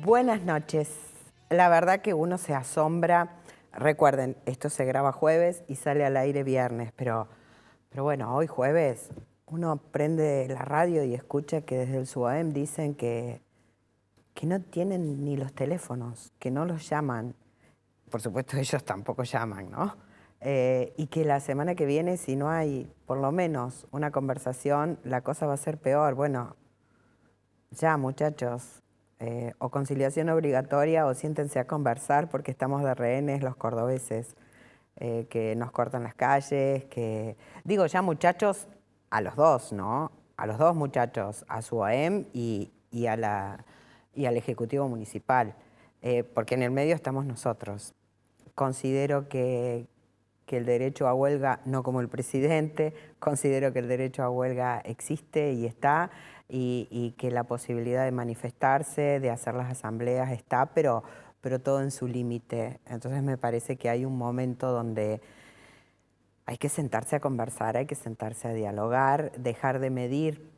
Buenas noches. La verdad que uno se asombra. Recuerden, esto se graba jueves y sale al aire viernes, pero bueno, hoy jueves uno prende la radio y escucha que desde el SUAEM dicen que no tienen ni los teléfonos, que no los llaman. Por supuesto, ellos tampoco llaman, ¿no? Y que la semana que viene, si no hay por lo menos una conversación, la cosa va a ser peor. Bueno, ya, muchachos. O conciliación obligatoria o siéntense a conversar porque estamos de rehenes los cordobeses, que nos cortan las calles, que... Digo, ya muchachos, a los dos, ¿no? A los dos muchachos, a SUAEM y al Ejecutivo Municipal, porque en el medio estamos nosotros. Considero que el derecho a huelga, no como el presidente, considero que el derecho a huelga existe y está, y que la posibilidad de manifestarse, de hacer las asambleas está, pero todo en su límite. Entonces me parece que hay un momento donde hay que sentarse a conversar, hay que sentarse a dialogar, dejar de medir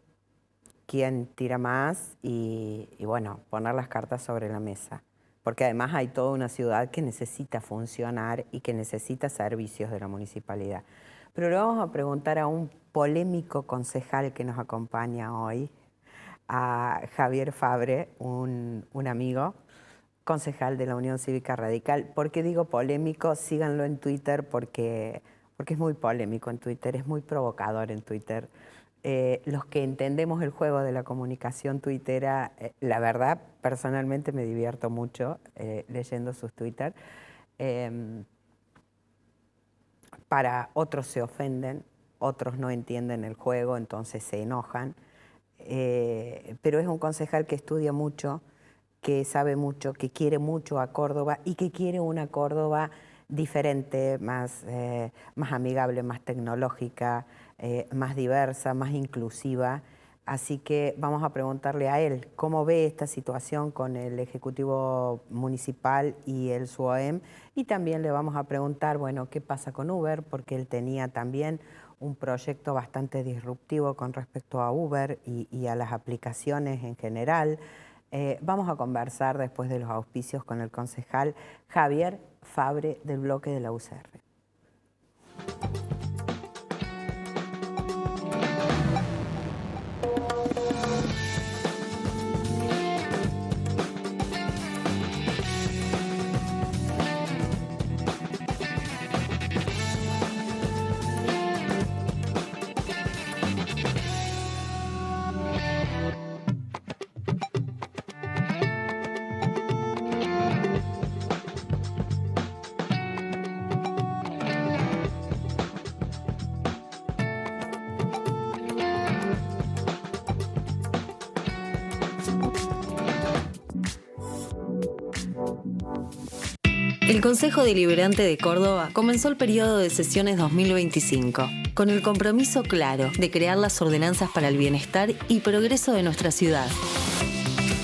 quién tira más y bueno, poner las cartas sobre la mesa. Porque además hay toda una ciudad que necesita funcionar y que necesita servicios de la municipalidad. Pero le vamos a preguntar a un polémico concejal que nos acompaña hoy, a Javier Fabre, un amigo, concejal de la Unión Cívica Radical. ¿Por qué digo polémico? Síganlo en Twitter porque es muy polémico en Twitter, es muy provocador en Twitter. Los que entendemos el juego de la comunicación tuitera, la verdad, personalmente me divierto mucho leyendo sus Twitter. Para otros se ofenden, otros no entienden el juego, entonces se enojan. Pero es un concejal que estudia mucho, que sabe mucho, que quiere mucho a Córdoba y que quiere una Córdoba diferente, más amigable, más tecnológica, más diversa, más inclusiva. Así que vamos a preguntarle a él cómo ve esta situación con el Ejecutivo Municipal y el SUAEM. Y también le vamos a preguntar, bueno, qué pasa con Uber, porque él tenía también un proyecto bastante disruptivo con respecto a Uber y a las aplicaciones en general. Vamos a conversar después de los auspicios con el concejal Javier Fabre del bloque de la UCR. El Consejo Deliberante de Córdoba comenzó el periodo de sesiones 2025, con el compromiso claro de crear las ordenanzas para el bienestar y progreso de nuestra ciudad.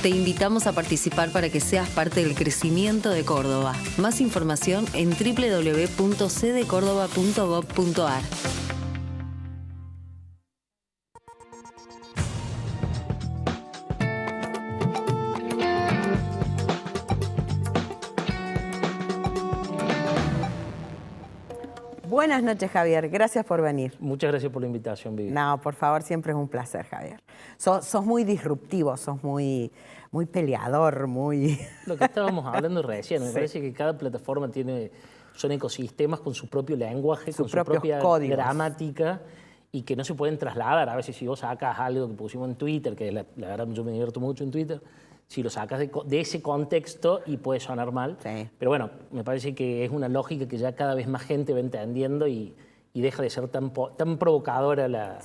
Te invitamos a participar para que seas parte del crecimiento de Córdoba. Más información en www.cdcordoba.gov.ar. Buenas noches, Javier. Gracias por venir. Muchas gracias por la invitación, Vivi. No, por favor, siempre es un placer, Javier. Sos muy disruptivo, sos muy peleador, muy... Lo que estábamos hablando recién, me Sí. parece que cada plataforma son ecosistemas con su propio lenguaje, con su propios propia códigos. gramática y que no se pueden trasladar. A veces si vos sacas algo que pusimos en Twitter, que la verdad yo me divierto mucho en Twitter, si lo sacas de ese contexto y puede sonar mal. Sí. Pero bueno, me parece que es una lógica que ya cada vez más gente va entendiendo y deja de ser tan provocadora las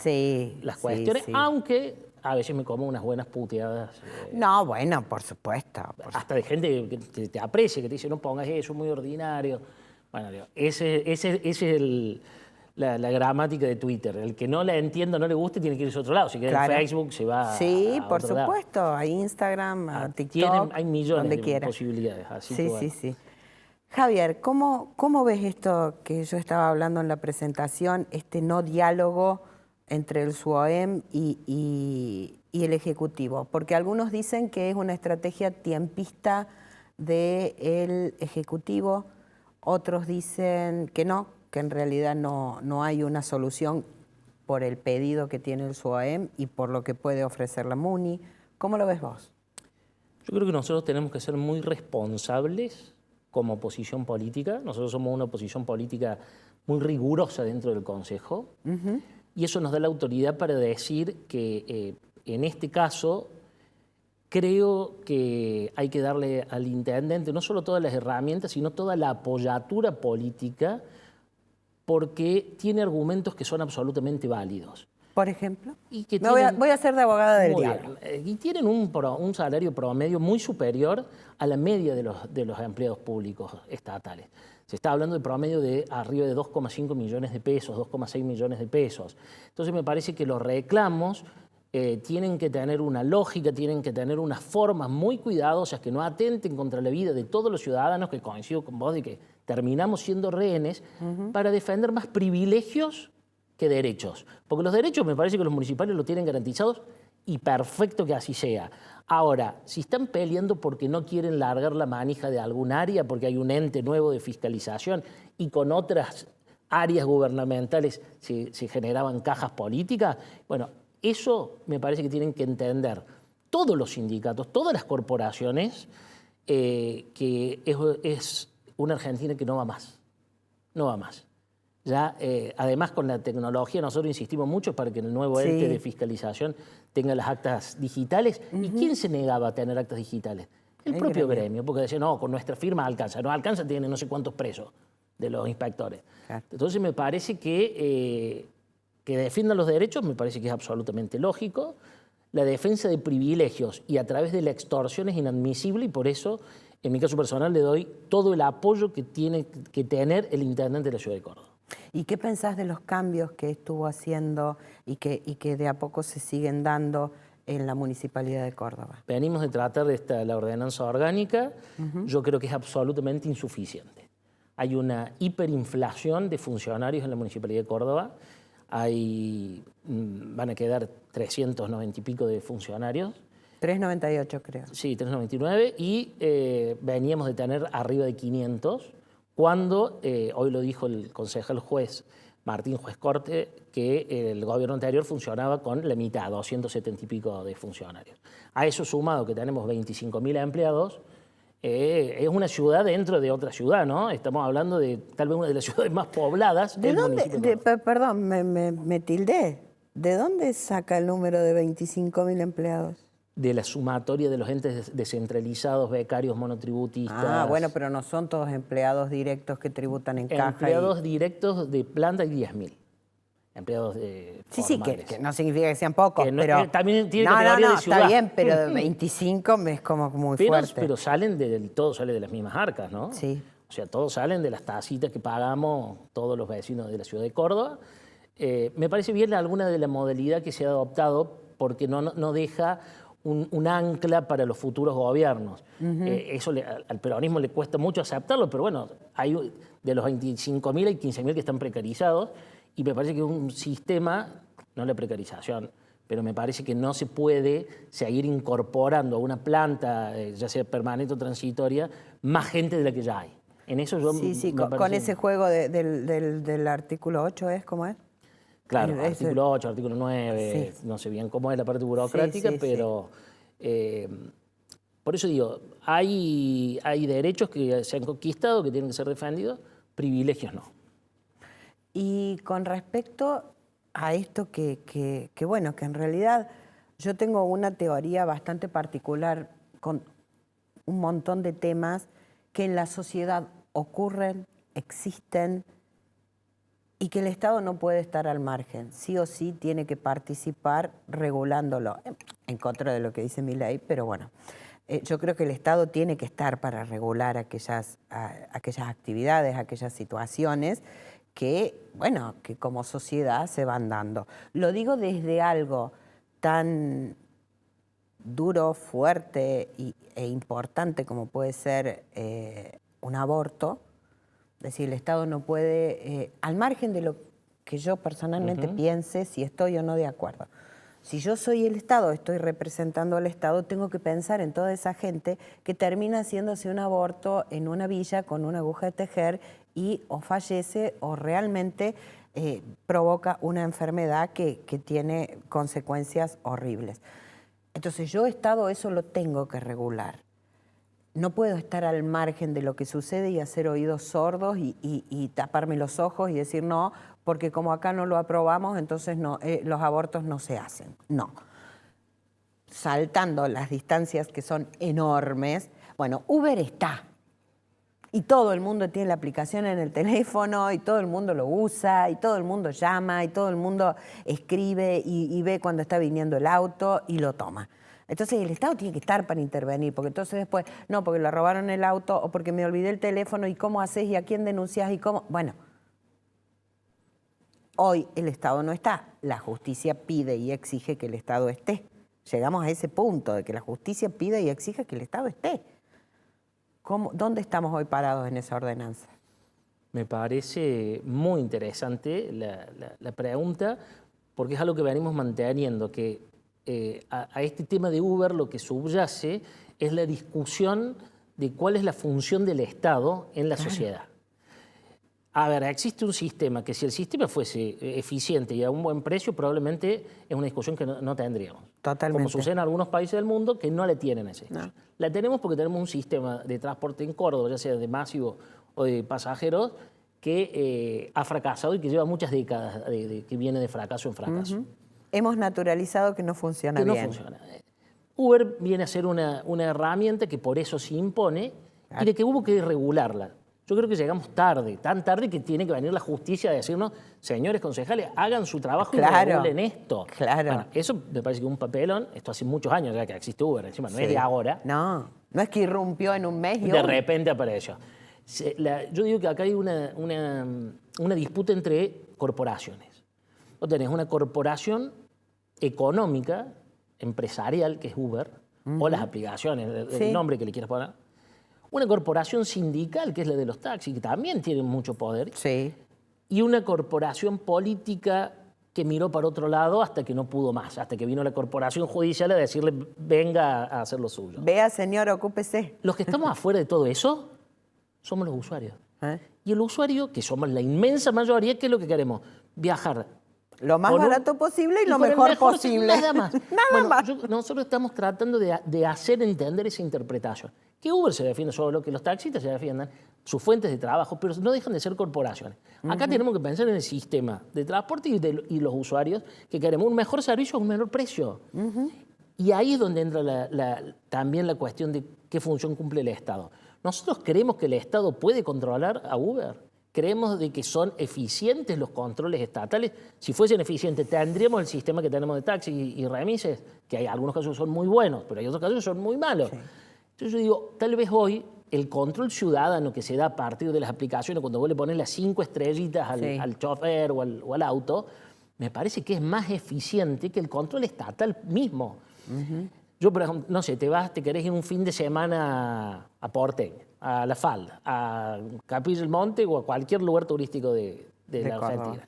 cuestiones, sí. aunque a veces me como unas buenas puteadas. No, bueno, por supuesto. Hasta de gente que te aprecia, que te dice, no pongas eso, es muy ordinario. Bueno, digo, ese es la gramática de Twitter. El que no la entienda, no le guste, tiene que irse a otro lado. Si queda Claro. en Facebook, se va Sí, a por otro lado. supuesto. A Instagram, a TikTok, Hay millones donde de quiera. posibilidades. Así Sí, que bueno. sí, sí. Javier, ¿cómo ves esto que yo estaba hablando en la presentación, este no diálogo entre el SUOEM y el Ejecutivo? Porque algunos dicen que es una estrategia tiempista del Ejecutivo, otros dicen que no, que en realidad no hay una solución por el pedido que tiene el SUOEM y por lo que puede ofrecer la MUNI. ¿Cómo lo ves vos? Yo creo que nosotros tenemos que ser muy responsables como oposición política. Nosotros somos una oposición política muy rigurosa dentro del Consejo. Y eso nos da la autoridad para decir que en este caso creo que hay que darle al intendente no solo todas las herramientas, sino toda la apoyatura política, porque tiene argumentos que son absolutamente válidos. Por ejemplo, Y que voy a ser de abogada del muy diablo. bien. Y tienen un salario promedio muy superior a la media de los empleados públicos estatales. Se está hablando de promedio de arriba de 2,5 millones de pesos, 2,6 millones de pesos. Entonces me parece que los reclamos tienen que tener una lógica, tienen que tener unas formas muy cuidadosas que no atenten contra la vida de todos los ciudadanos, que coincido con vos de que terminamos siendo rehenes, para defender más privilegios que derechos. Porque los derechos me parece que los municipales lo tienen garantizados y perfecto que así sea. Ahora, si están peleando porque no quieren largar la manija de algún área, porque hay un ente nuevo de fiscalización y con otras áreas gubernamentales se generaban cajas políticas, bueno, eso me parece que tienen que entender todos los sindicatos, todas las corporaciones, que es una Argentina que no va más. No va más. Ya, además, con la tecnología, nosotros insistimos mucho para que el nuevo ente de fiscalización tenga las actas digitales. ¿Y quién se negaba a tener actas digitales? El propio gremio, porque decía, no, con nuestra firma alcanza. No alcanza, tiene no sé cuántos presos de los inspectores. Claro. Entonces, me parece que defiendan los derechos, me parece que es absolutamente lógico. La defensa de privilegios y a través de la extorsión es inadmisible y por eso, en mi caso personal, le doy todo el apoyo que tiene que tener el intendente de la ciudad de Córdoba. ¿Y qué pensás de los cambios que estuvo haciendo y que de a poco se siguen dando en la Municipalidad de Córdoba? Venimos de tratar la ordenanza orgánica. Yo creo que es absolutamente insuficiente. Hay una hiperinflación de funcionarios en la Municipalidad de Córdoba. Van a quedar 390 y pico de funcionarios. 398 creo. Sí, 399 y veníamos de tener arriba de 500. Cuando, hoy lo dijo el concejal juez Martín Juez Corte, que el gobierno anterior funcionaba con la mitad, 270 y pico de funcionarios. A eso sumado que tenemos 25.000 empleados, es una ciudad dentro de otra ciudad, ¿no? Estamos hablando de tal vez una de las ciudades más pobladas del municipio. Perdón, me tildé. ¿De dónde saca el número de 25.000 empleados? De la sumatoria de los entes descentralizados, becarios, monotributistas. Ah, bueno, pero no son todos empleados directos que tributan en caja. Empleados directos de planta hay 10.000. Empleados de Sí, que no significa que sean pocos, que no, pero... también tiene categoría de ciudad. Está bien, pero 25 es como muy fuerte. Pero todo sale de las mismas arcas, ¿no? Sí. O sea, todos salen de las tacitas que pagamos todos los vecinos de la ciudad de Córdoba. Me parece bien alguna de la modalidad que se ha adoptado porque no deja un ancla para los futuros gobiernos. Eso al peronismo le cuesta mucho aceptarlo, pero bueno, de los 25.000 hay 15.000 que están precarizados y me parece que es un sistema, no la precarización, pero me parece que no se puede seguir incorporando a una planta, ya sea permanente o transitoria, más gente de la que ya hay. En eso yo con ese juego del artículo 8, ¿cómo es? Claro, artículo 8, artículo 9, no sé bien cómo es la parte burocrática, pero por eso digo, hay derechos que se han conquistado, que tienen que ser defendidos, privilegios no. Y con respecto a esto bueno, que en realidad yo tengo una teoría bastante particular con un montón de temas que en la sociedad ocurren, existen Y que el Estado no puede estar al margen, sí o sí tiene que participar regulándolo, en contra de lo que dice mi ley, pero bueno, yo creo que el Estado tiene que estar para regular aquellas actividades, aquellas situaciones que, bueno, que como sociedad se van dando. Lo digo desde algo tan duro, fuerte e importante como puede ser un aborto. Es decir, el Estado no puede, al margen de lo que yo personalmente piense, si estoy o no de acuerdo. Si yo soy el Estado, estoy representando al Estado, tengo que pensar en toda esa gente que termina haciéndose un aborto en una villa con una aguja de tejer y o fallece o realmente provoca una enfermedad que tiene consecuencias horribles. Entonces yo, Estado, eso lo tengo que regular. No puedo estar al margen de lo que sucede y hacer oídos sordos y taparme los ojos y decir no, porque como acá no lo aprobamos, entonces no, los abortos no se hacen. No. Saltando las distancias que son enormes, bueno, Uber está. Y todo el mundo tiene la aplicación en el teléfono y todo el mundo lo usa y todo el mundo llama y todo el mundo escribe y ve cuando está viniendo el auto y lo toma. Entonces el Estado tiene que estar para intervenir, porque entonces después, no, porque le robaron el auto o porque me olvidé el teléfono y cómo haces y a quién denuncias y cómo... Bueno, hoy el Estado no está, la justicia pide y exige que el Estado esté. Llegamos a ese punto de que la justicia pide y exige que el Estado esté. ¿Dónde estamos hoy parados en esa ordenanza? Me parece muy interesante la pregunta, porque es algo que venimos manteniendo, que a este tema de Uber lo que subyace es la discusión de cuál es la función del Estado en la sociedad. A ver, existe un sistema que si el sistema fuese eficiente y a un buen precio, probablemente es una discusión que no tendríamos. Totalmente. Como sucede en algunos países del mundo que no la tienen esa discusión. No. La tenemos porque tenemos un sistema de transporte en Córdoba, ya sea de masivo o de pasajeros, que ha fracasado y que lleva muchas décadas que viene de fracaso en fracaso. Hemos naturalizado que no funciona bien. No funciona. Uber viene a ser una herramienta que por eso se impone y de que hubo que regularla. Yo creo que llegamos tarde, tan tarde que tiene que venir la justicia a decirnos, señores concejales, hagan su trabajo y regulen esto. Claro. Bueno, eso me parece que es un papelón, esto hace muchos años ya que existe Uber, encima no es de ahora. No es que irrumpió en un mes y de repente apareció. Yo digo que acá hay una disputa entre corporaciones. Vos tenés una corporación económica, empresarial, que es Uber, o las aplicaciones, el nombre que le quieras poner. Una corporación sindical, que es la de los taxis, que también tienen mucho poder. Sí. Y una corporación política que miró para otro lado hasta que no pudo más, hasta que vino la corporación judicial a decirle venga a hacer lo suyo. Vea, señor, ocúpese. Los que estamos afuera de todo eso somos los usuarios. Y el usuario, que somos la inmensa mayoría, ¿qué es lo que queremos? Viajar lo más barato posible y lo mejor posible. Nada más. Nada más. Nosotros estamos tratando de hacer entender esa interpretación. Que Uber se defiende solo, que los taxistas se defiendan, sus fuentes de trabajo, pero no dejan de ser corporaciones. Acá tenemos que pensar en el sistema de transporte y los usuarios, que queremos un mejor servicio a un menor precio. Y ahí es donde entra también la cuestión de qué función cumple el Estado. Nosotros creemos que el Estado puede controlar a Uber. Creemos de que son eficientes los controles estatales. Si fuesen eficientes, tendríamos el sistema que tenemos de taxis y remises, que hay algunos casos que son muy buenos, pero hay otros casos que son muy malos. Sí. Entonces yo digo, tal vez hoy el control ciudadano que se da a partir de las aplicaciones, cuando vos le pones las 5 estrellitas al chofer o al auto, me parece que es más eficiente que el control estatal mismo. Yo, por ejemplo, no sé, te querés ir un fin de semana a Porteña, a La Falda, a Capilla del Monte o a cualquier lugar turístico de la Argentina.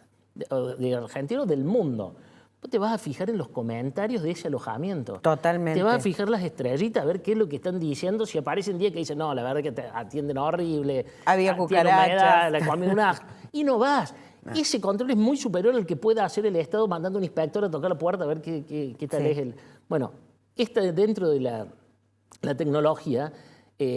De Argentina o del mundo. Vos te vas a fijar en los comentarios de ese alojamiento. Totalmente. Te vas a fijar las estrellitas, a ver qué es lo que están diciendo. Si aparecen días que dicen, no, la verdad que te atienden horrible. Había cucarachas. La comida un asco. Y no vas. Ese control es muy superior al que pueda hacer el Estado mandando a un inspector a tocar la puerta a ver qué tal es el... Bueno, dentro de la tecnología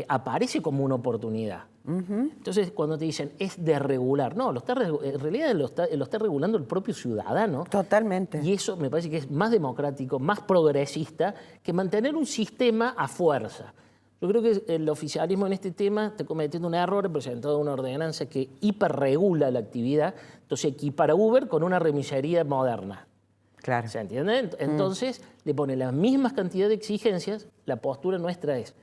aparece como una oportunidad. Entonces, cuando te dicen es de regular, no, en realidad lo está regulando el propio ciudadano. Totalmente. Y eso me parece que es más democrático, más progresista que mantener un sistema a fuerza. Yo creo que el oficialismo en este tema está cometiendo un error, presentado una ordenanza que hiperregula la actividad, entonces equipara Uber con una remisería moderna. Claro. ¿Se entiende? Entonces le pone la misma cantidad de exigencias. La postura nuestra es: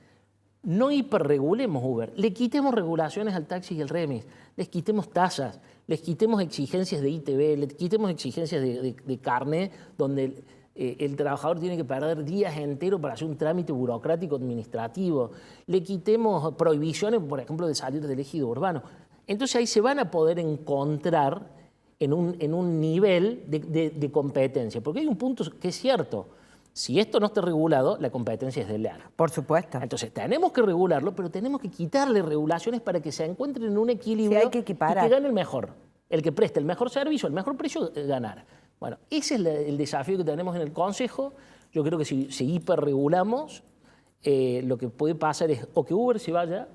no hiperregulemos Uber, le quitemos regulaciones al taxi y al remis, les quitemos tasas, les quitemos exigencias de ITV, les quitemos exigencias de carnet, donde el trabajador tiene que perder días enteros para hacer un trámite burocrático administrativo, le quitemos prohibiciones, por ejemplo, de salir del ejido urbano. Entonces ahí se van a poder encontrar en un nivel de competencia, porque hay un punto que es cierto: si esto no está regulado, la competencia es desleal. Por supuesto. Entonces, tenemos que regularlo, pero tenemos que quitarle regulaciones para que se encuentren en un equilibrio, sí, hay que equiparar, y que gane el mejor. El que preste el mejor servicio, el mejor precio, ganar. Bueno, ese es el desafío que tenemos en el Consejo. Yo creo que si hiperregulamos, lo que puede pasar es o que Uber se vaya,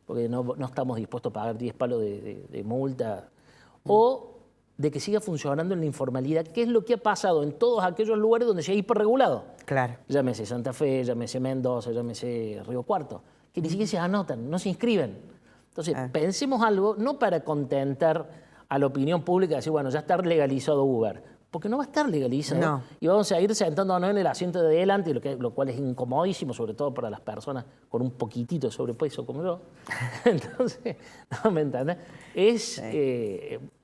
porque no estamos dispuestos a pagar 10 palos de multa, o de que siga funcionando en la informalidad, que es lo que ha pasado en todos aquellos lugares donde se ha hiperregulado. Claro. Llámese Santa Fe, llámese Mendoza, llámese Río Cuarto, que ni siquiera se anotan, no se inscriben. Entonces, pensemos algo, no para contentar a la opinión pública, decir, bueno, ya está legalizado Uber, porque no va a estar legalizado. No. Y vamos a ir sentándonos en el asiento de adelante, lo cual es incomodísimo, sobre todo para las personas con un poquitito de sobrepeso como yo. Entonces, no me entiendes.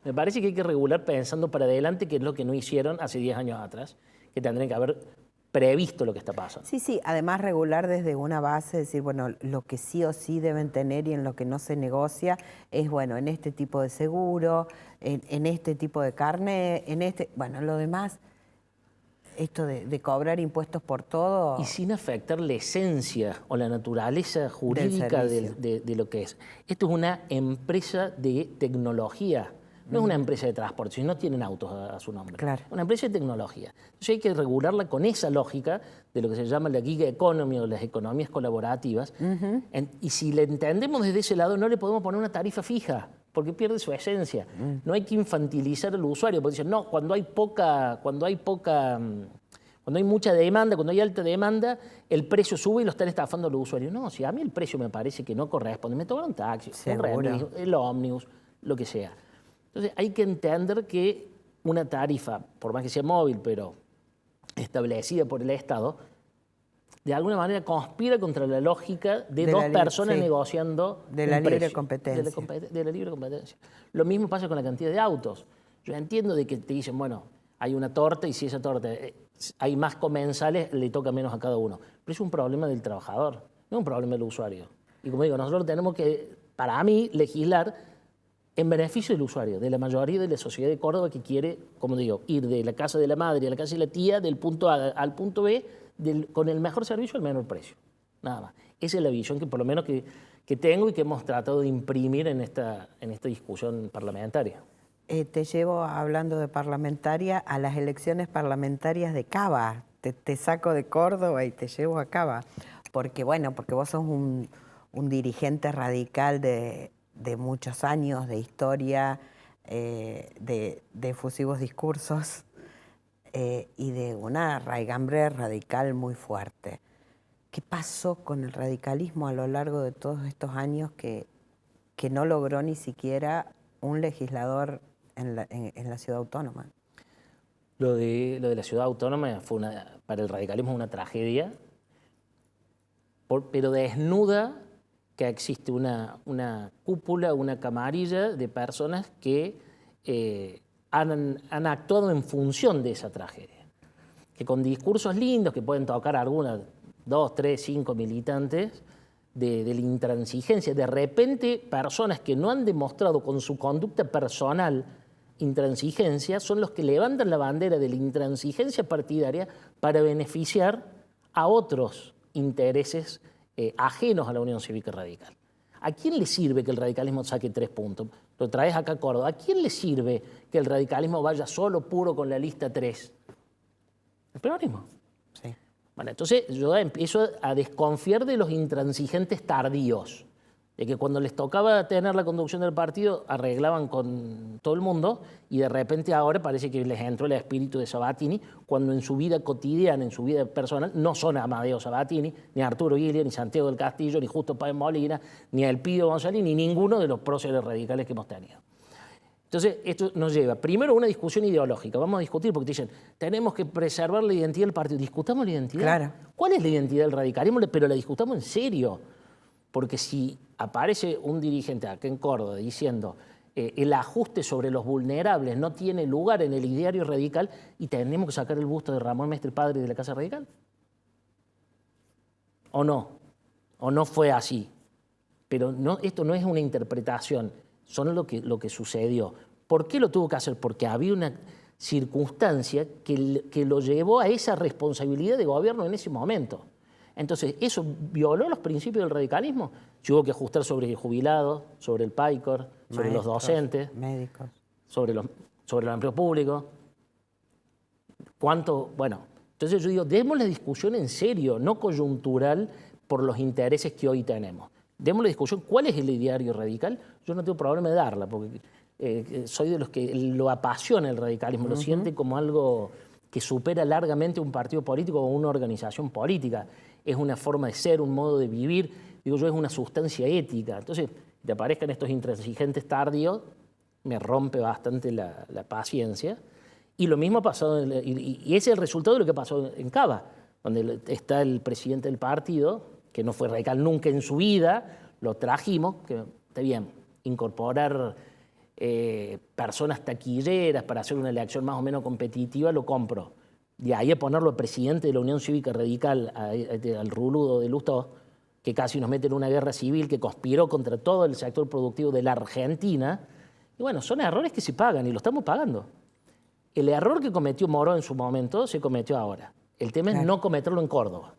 Me parece que hay que regular pensando para adelante, que es lo que no hicieron hace 10 años atrás, que tendrían que haber previsto lo que está pasando. Sí, sí, además regular desde una base, decir, bueno, lo que sí o sí deben tener y en lo que no se negocia es, bueno, en este tipo de seguro, en este tipo de carne, bueno, lo demás, esto de cobrar impuestos por todo. Y sin afectar la esencia o la naturaleza jurídica de lo que es. Esto es una empresa de tecnología. No es una empresa de transporte, si no tienen autos a su nombre. Claro. Una empresa de tecnología. Entonces hay que regularla con esa lógica de lo que se llama la gig economy o las economías colaborativas. Y si le entendemos desde ese lado, no le podemos poner una tarifa fija, porque pierde su esencia. No hay que infantilizar al usuario, porque dicen, no, cuando hay mucha demanda, cuando hay alta demanda, el precio sube y lo están estafando a los usuarios. No, si a mí el precio me parece que no corresponde, me toman un taxi, el ómnibus, lo que sea. Entonces hay que entender que una tarifa, por más que sea móvil, pero establecida por el Estado, de alguna manera conspira contra la lógica de dos personas negociando de la libre competencia. De la libre competencia. Lo mismo pasa con la cantidad de autos. Yo entiendo de que te dicen, bueno, hay una torta y si esa torta hay más comensales, le toca menos a cada uno. Pero es un problema del trabajador, no es un problema del usuario. Y como digo, nosotros tenemos que, para mí, legislar en beneficio del usuario, de la mayoría de la sociedad de Córdoba que quiere, como digo, ir de la casa de la madre a la casa de la tía, del punto A al punto B, con el mejor servicio al menor precio. Nada más. Esa es la visión que por lo menos que tengo y que hemos tratado de imprimir en esta discusión parlamentaria. Te llevo, hablando de parlamentaria, a las elecciones parlamentarias de Cava. Te saco de Córdoba y te llevo a Cava. Porque vos sos un dirigente radical de muchos años de historia, de efusivos discursos y de una raigambre radical muy fuerte. ¿Qué pasó con el radicalismo a lo largo de todos estos años que no logró ni siquiera un legislador en la ciudad autónoma? Lo de la ciudad autónoma para el radicalismo una tragedia, pero desnuda que existe una cúpula, una camarilla de personas que han actuado en función de esa tragedia. Que con discursos lindos, que pueden tocar algunas, 2, 3, 5 militantes, de la intransigencia. De repente, personas que no han demostrado con su conducta personal intransigencia, son los que levantan la bandera de la intransigencia partidaria para beneficiar a otros intereses ajenos a la Unión Cívica Radical. ¿A quién le sirve que el radicalismo saque 3 puntos? Lo traes acá a Córdoba. ¿A quién le sirve que el radicalismo vaya solo, puro, con la lista 3? El peronismo. Sí. Bueno, entonces yo empiezo a desconfiar de los intransigentes tardíos. de que cuando les tocaba tener la conducción del partido arreglaban con todo el mundo y de repente ahora parece que les entró el espíritu de Sabatini, cuando en su vida cotidiana, en su vida personal, no son Amadeo Sabatini, ni Arturo Illia, ni Santiago del Castillo, ni Justo Páez Molina, ni Elpidio González, ni ninguno de los próceres radicales que hemos tenido. Entonces, esto nos lleva primero a una discusión ideológica. Vamos a discutir porque te dicen, tenemos que preservar la identidad del partido. ¿Discutamos la identidad? Claro. ¿Cuál es la identidad del radicalismo? Pero la discutamos en serio. Porque si aparece un dirigente acá en Córdoba diciendo el ajuste sobre los vulnerables no tiene lugar en el ideario radical y tenemos que sacar el busto de Ramón Mestre, padre de la Casa Radical. ¿O no fue así. Pero no, esto no es una interpretación, son lo que sucedió. ¿Por qué lo tuvo que hacer? Porque había una circunstancia que lo llevó a esa responsabilidad de gobierno en ese momento. Entonces, ¿eso violó los principios del radicalismo? Se hubo que ajustar sobre jubilados, sobre el PAICOR, sobre Maestros, los docentes, médicos, sobre el empleo público. ¿Cuánto? Bueno, entonces yo digo, demos la discusión en serio, no coyuntural por los intereses que hoy tenemos. Demos la discusión, ¿cuál es el ideario radical? Yo no tengo problema de darla, porque soy de los que lo apasiona el radicalismo, lo siente como algo que supera largamente un partido político o una organización política. Es una forma de ser, un modo de vivir, digo yo, es una sustancia ética. Entonces, que aparezcan estos intransigentes tardíos, me rompe bastante la paciencia. Y lo mismo ha pasado, y ese es el resultado de lo que pasó en Cava, donde está el presidente del partido, que no fue radical nunca en su vida, lo trajimos, que está bien, incorporar personas taquilleras para hacer una elección más o menos competitiva, lo compro. De ahí a ponerlo presidente de la Unión Cívica Radical, al ruludo de Lustó, que casi nos mete en una guerra civil, que conspiró contra todo el sector productivo de la Argentina. Y bueno, son errores que se pagan y lo estamos pagando. El error que cometió Moró en su momento se cometió ahora. El tema es no cometerlo en Córdoba.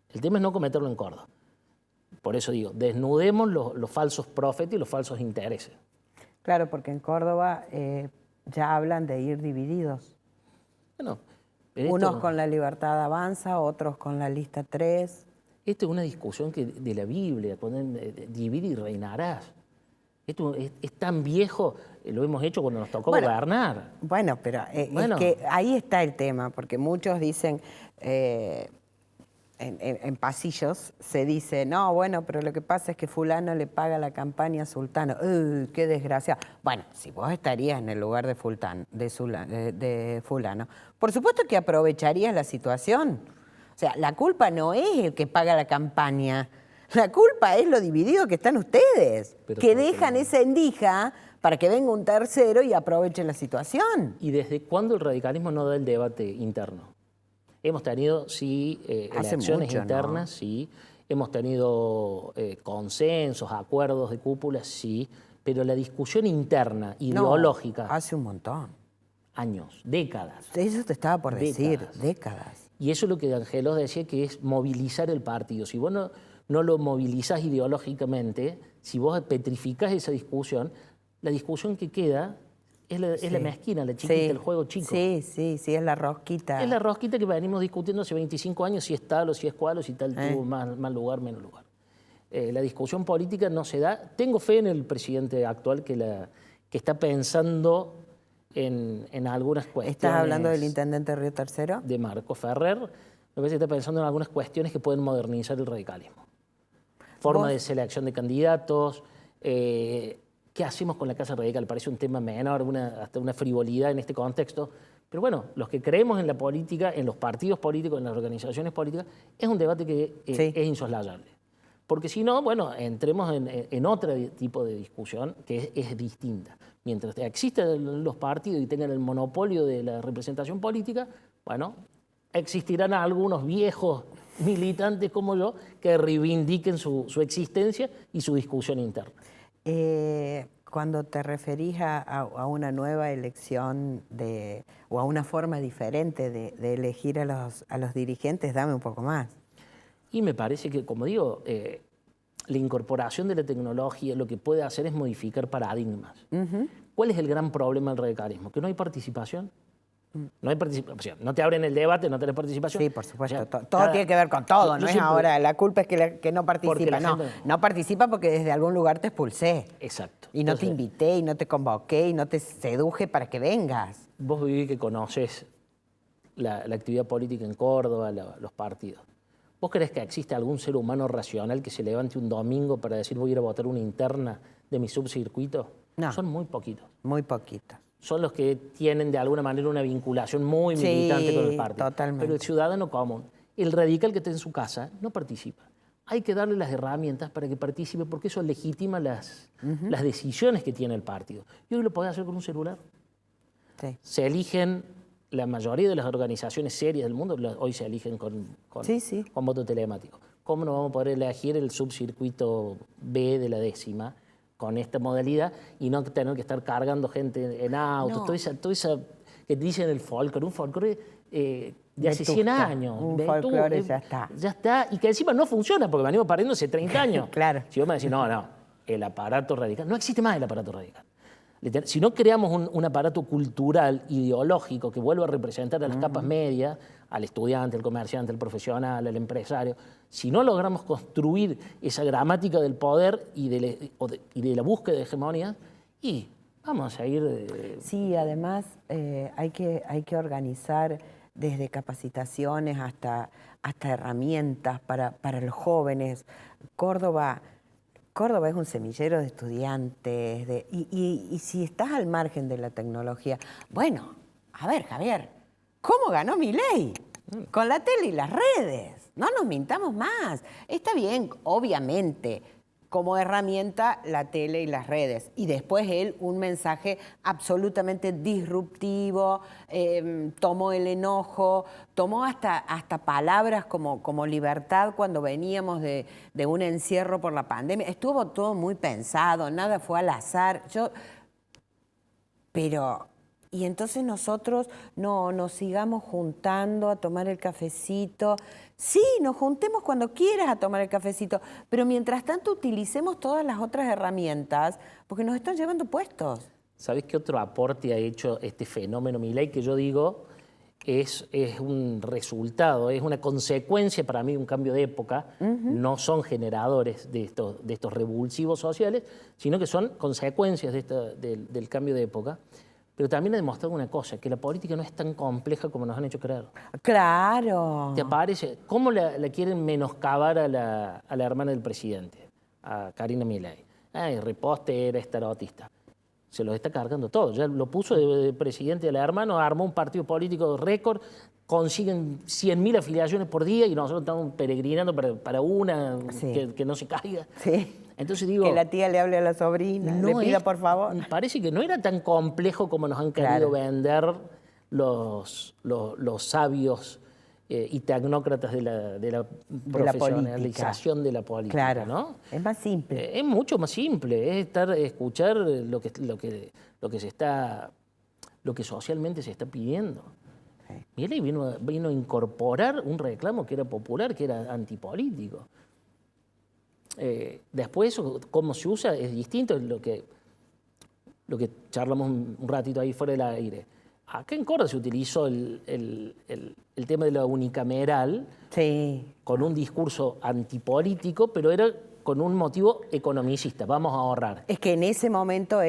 El tema es no cometerlo en Córdoba. Por eso digo, desnudemos los falsos profetas y los falsos intereses. Claro, porque en Córdoba ya hablan de ir divididos. Bueno, unos con la Libertad Avanza, otros con la lista 3. Esto es una discusión de la Biblia, divide y reinarás. Esto es tan viejo, lo hemos hecho cuando nos tocó gobernar. Bueno, pero es que ahí está el tema, porque muchos dicen, en pasillos se dice, no, bueno, pero lo que pasa es que fulano le paga la campaña a Sultano. ¡Qué desgracia! Bueno, si vos estarías en el lugar de fulano, por supuesto que aprovecharías la situación. O sea, la culpa no es el que paga la campaña, la culpa es lo dividido que están ustedes, pero que dejan esa endija para que venga un tercero y aproveche la situación. ¿Y desde cuándo el radicalismo no da el debate interno? Hemos tenido, sí, elecciones internas, ¿no? Sí. Hemos tenido consensos, acuerdos de cúpula, sí. Pero la discusión interna, ideológica... Hace un montón. Años, décadas. Eso te estaba por decir, décadas. Y eso es lo que Angelos decía, que es movilizar el partido. Si vos no lo movilizás ideológicamente, si vos petrificás esa discusión, la discusión que queda... Es la mezquina, la chiquita, el juego chico. Sí, es la rosquita. Es la rosquita que venimos discutiendo hace 25 años, si es tal o si es cual, o si tal tuvo más lugar, menos lugar. La discusión política no se da. Tengo fe en el presidente actual que está pensando en algunas cuestiones. ¿Estás hablando del intendente Río Tercero? De Marco Ferrer. Me parece que está pensando en algunas cuestiones que pueden modernizar el radicalismo. Forma de selección de candidatos, ¿qué hacemos con la Casa Radical? Parece un tema menor, hasta una frivolidad en este contexto. Pero bueno, los que creemos en la política, en los partidos políticos, en las organizaciones políticas, es un debate que es insoslayable. Porque si no, bueno, entremos en otro tipo de discusión que es distinta. Mientras existan los partidos y tengan el monopolio de la representación política, bueno, existirán algunos viejos militantes como yo que reivindiquen su existencia y su discusión interna. Cuando te referís a una nueva elección o a una forma diferente de elegir a los dirigentes, dame un poco más. Y me parece que, como digo, la incorporación de la tecnología lo que puede hacer es modificar paradigmas. ¿Cuál es el gran problema del radicalismo? Que no hay participación. No hay participación. No te abren el debate, no tenés participación. Sí, por supuesto. O sea, Todo tiene que ver con todo, no es siempre- ahora. La culpa es que no Porque participa. la No, gente- no participa porque desde algún lugar te expulsé. Exacto. Y no te Entonces, invité, y no te convoqué, y no te seduje para que vengas. Vos vivís que conoces la actividad política en Córdoba, los partidos. ¿Vos creés que existe algún ser humano racional que se levante un domingo para decir voy a ir a votar una interna de mi subcircuito? No. Son muy poquitos. Muy poquito. Son los que tienen de alguna manera una vinculación muy Sí, militante con el partido. totalmente. Pero el ciudadano común, el radical que está en su casa, no participa. Hay que darle las herramientas para que participe porque eso legitima las decisiones que tiene el partido. Y hoy lo podés hacer con un celular. Sí. Se eligen, la mayoría de las organizaciones serias del mundo hoy se eligen con Sí. voto telemático. ¿Cómo no vamos a poder elegir el subcircuito B de la 10ª con esta modalidad y no tener que estar cargando gente en autos? No. Toda esa que dicen el folclore, un folclore de hace 100 Vetusta, años. un Vetusta, folclore ya está. Ya está, y que encima no funciona porque venimos perdiendo hace 30 años. Claro. Si vos me decís, no, el aparato radical, no existe más el aparato radical. Si no creamos un aparato cultural, ideológico, que vuelva a representar a las capas medias, al estudiante, al comerciante, al profesional, al empresario, si no logramos construir esa gramática del poder y de la búsqueda de hegemonía, y vamos a ir... Sí, además hay que organizar desde capacitaciones hasta herramientas para los jóvenes. Córdoba es un semillero de estudiantes, y si estás al margen de la tecnología, bueno, a ver, Javier, ¿cómo ganó Milei? Con la tele y las redes. No nos mintamos más. Está bien, obviamente, como herramienta la tele y las redes. Y después él un mensaje absolutamente disruptivo, tomó el enojo, tomó hasta palabras como libertad cuando veníamos de un encierro por la pandemia. Estuvo todo muy pensado, nada fue al azar. Y entonces nosotros no nos sigamos juntando a tomar el cafecito. Sí, nos juntemos cuando quieras a tomar el cafecito, pero mientras tanto utilicemos todas las otras herramientas porque nos están llevando puestos. ¿Sabés qué otro aporte ha hecho este fenómeno Milei que yo digo es un resultado, es una consecuencia para mí de un cambio de época? No son generadores de estos revulsivos sociales, sino que son consecuencias del cambio de época. Pero también ha demostrado una cosa, que la política no es tan compleja como nos han hecho creer. Claro. ¿Te parece? ¿Cómo la quieren menoscabar a la hermana del presidente, a Karina Milei? Ay, repostera, es tarotista. Se los está cargando todo. Ya lo puso de presidente de la hermana, armó un partido político récord, consiguen 100.000 afiliaciones por día y nosotros estamos peregrinando para una Sí. que no se caiga. Sí. Entonces digo, Que la tía le hable a la sobrina, le pida por favor. Parece que no era tan complejo como nos han querido vender los sabios y tecnócratas de la profesionalización de la política. Claro, ¿no? es más simple. Es mucho más simple, es escuchar lo que socialmente se está pidiendo. Sí. Milei vino a incorporar un reclamo que era popular, que era antipolítico. Después, cómo se usa es distinto, es lo que charlamos un ratito ahí fuera del aire. Acá en Córdoba se utilizó el tema de la unicameral con un discurso antipolítico, pero era con un motivo economicista, vamos a ahorrar. Es que en ese momento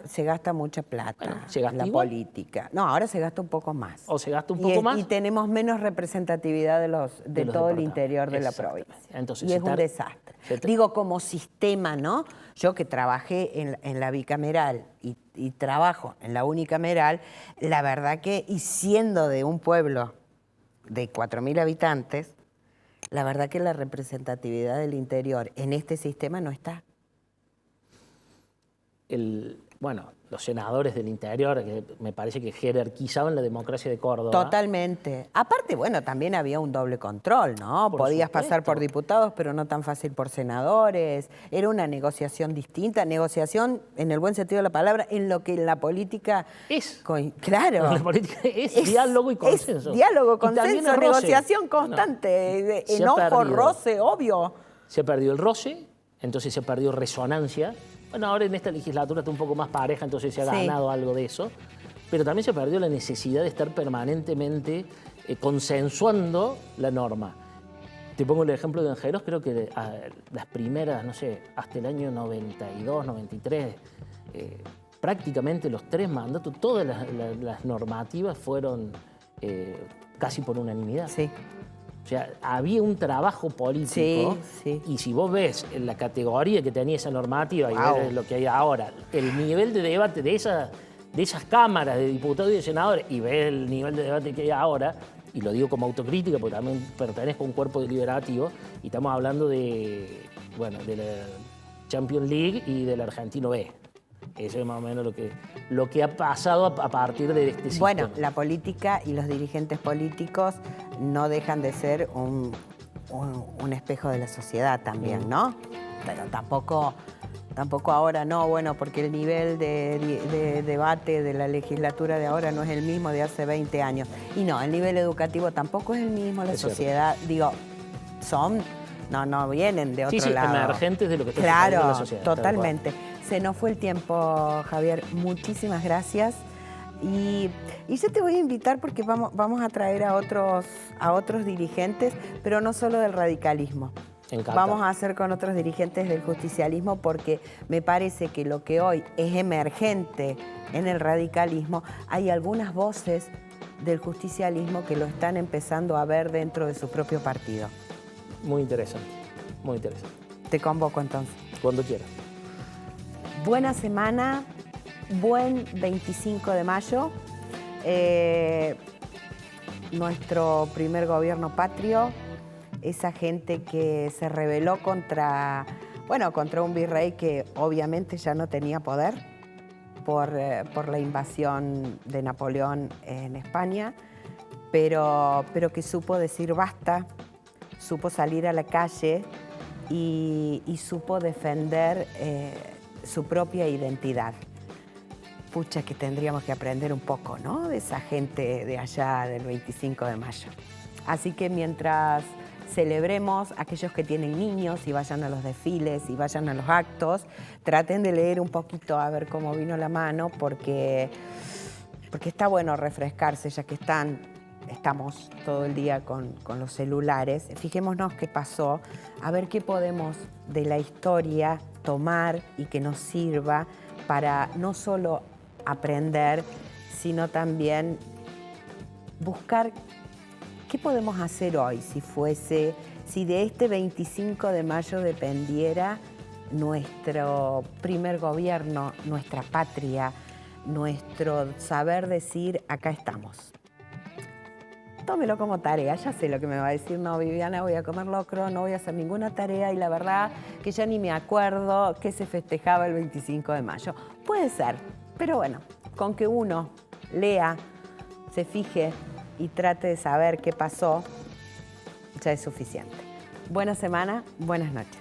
se gasta mucha plata, Bueno, ¿se gasta la igual? política. No, ahora se gasta un poco más. O se gasta un poco más. Y tenemos menos representatividad de todo el departamentos. interior de la Exactamente. provincia. Entonces, y es un desastre. Digo, como sistema, ¿no? Yo que trabajé en la bicameral y trabajo en la unicameral, la verdad que, y siendo de un pueblo de 4.000 habitantes, la verdad que la representatividad del interior en este sistema no está. Los senadores del interior, que me parece que jerarquizaban la democracia de Córdoba. Totalmente. Aparte, bueno, también había un doble control, ¿no? Podías pasar por diputados, pero no tan fácil por senadores. Era una negociación distinta, negociación en el buen sentido de la palabra, en lo que la política... Es. Claro. La política es diálogo y consenso. Es diálogo, Y también consenso, el roce. negociación constante, Se ha enojo, perdido. roce, obvio. Se ha perdido el roce, entonces se ha perdido resonancia. Bueno, ahora en esta legislatura está un poco más pareja, entonces se ha ganado algo de eso. pero también se perdió la necesidad de estar permanentemente consensuando la norma. Te pongo el ejemplo de Angelos, creo que las primeras, no sé, hasta el año 92, 93, prácticamente los 3 mandatos, todas las normativas fueron casi por unanimidad. Sí. O sea, había un trabajo político, y si vos ves en la categoría que tenía esa normativa y ves lo que hay ahora, el nivel de debate de esas cámaras de diputados y de senadores, y ves el nivel de debate que hay ahora, y lo digo como autocrítica porque también pertenezco a un cuerpo deliberativo, y estamos hablando de la Champions League y del Argentino B. Eso es más o menos lo que ha pasado a partir de este sistema. Bueno, la política y los dirigentes políticos no dejan de ser un espejo de la sociedad también, ¿no? Pero tampoco ahora no, bueno, porque el nivel de debate de la legislatura de ahora no es el mismo de hace 20 años. Y no, el nivel educativo tampoco es el mismo, la sociedad, digo, no vienen de otro lado. Emergentes de lo que está sucediendo en la sociedad. Totalmente. Se nos fue el tiempo, Javier. Muchísimas gracias. Y yo te voy a invitar porque vamos a traer a otros dirigentes, pero no solo del radicalismo. Vamos a hacer con otros dirigentes del justicialismo porque me parece que lo que hoy es emergente en el radicalismo, hay algunas voces del justicialismo que lo están empezando a ver dentro de su propio partido. Muy interesante, muy interesante. Te convoco entonces. Cuando quieras. Buena semana, buen 25 de mayo. Nuestro primer gobierno patrio, esa gente que se rebeló contra un virrey que obviamente ya no tenía poder por la invasión de Napoleón en España, pero que supo decir basta, supo salir a la calle y supo defender su propia identidad. Pucha, que tendríamos que aprender un poco, ¿no?, de esa gente de allá del 25 de mayo. Así que mientras celebremos, aquellos que tienen niños y vayan a los desfiles y vayan a los actos, traten de leer un poquito a ver cómo vino la mano, porque está bueno refrescarse, ya que estamos todo el día con los celulares. Fijémonos qué pasó, a ver qué podemos de la historia tomar y que nos sirva para no solo aprender, sino también buscar qué podemos hacer hoy si de este 25 de mayo dependiera nuestro primer gobierno, nuestra patria, nuestro saber decir, acá estamos. Tómelo como tarea, ya sé lo que me va a decir, no, Viviana, voy a comer locro, no voy a hacer ninguna tarea y la verdad que ya ni me acuerdo que se festejaba el 25 de mayo. Puede ser, pero bueno, con que uno lea, se fije y trate de saber qué pasó, ya es suficiente. Buena semana, buenas noches.